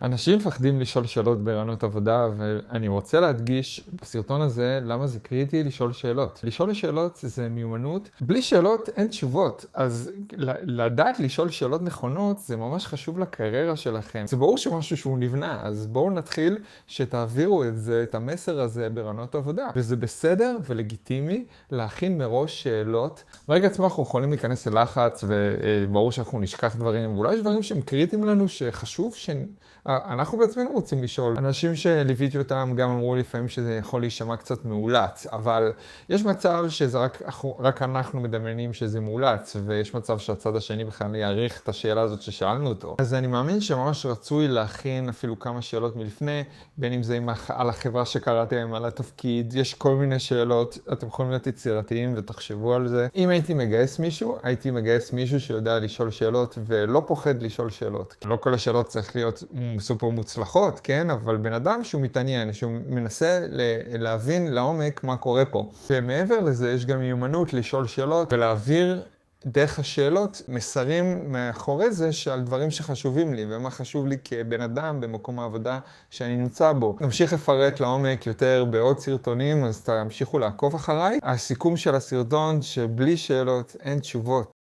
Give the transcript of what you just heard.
אנשים מפחדים לשאול שאלות ברעיונות עבודה, ואני רוצה להדגיש בסרטון הזה למה זה קריטי לשאול שאלות. לשאול שאלות זה מיומנות. בלי שאלות אין תשובות, אז לדעת לשאול שאלות נכונות זה ממש חשוב לקריירה שלכם. זה ברור שמשהו שהוא נבנה, אז בואו נתחיל שתעבירו את המסר הזה ברעיונות עבודה. וזה בסדר ולגיטימי להכין מראש שאלות. ברגע עצמו אנחנו יכולים להיכנס ללחץ, וברור שאנחנו נשכח דברים, ואולי יש דברים שהם קריטיים לנו שחשוב אנחנו בעצמנו רוצים לשאול. אנשים שליוויתי אותם גם אמרו לפעמים שזה יכול להישמע קצת מאולץ, אבל יש מצב שזה רק אנחנו מדמיינים שזה מאולץ, ויש מצב שהצד השני בכלל יעריך את השאלה הזאת ששאלנו אותו. אז אני מאמין שממש רצוי להכין אפילו כמה שאלות מלפני, בין אם זה על החברה שקראתם, על התפקיד, יש כל מיני שאלות, אתם יכולים להיות יצירתיים ותחשבו על זה. אם הייתי מגייס מישהו שיודע לשאול שאלות ולא פוחד לשאול שאלות. לא כל השאלות צריך להיות סופר מוצלחות, כן? אבל בן אדם שהוא מתעניין, שהוא מנסה להבין לעומק מה קורה פה. ומעבר לזה יש גם מיומנות לשאול שאלות ולהעביר דרך השאלות מסרים מאחורי זה שעל דברים שחשובים לי ומה חשוב לי כבן אדם במקום העבודה שאני נמצא בו. נמשיך לפרט לעומק יותר בעוד סרטונים, אז תמשיכו לעקוב אחריי. הסיכום של הסרטון שבלי שאלות אין תשובות.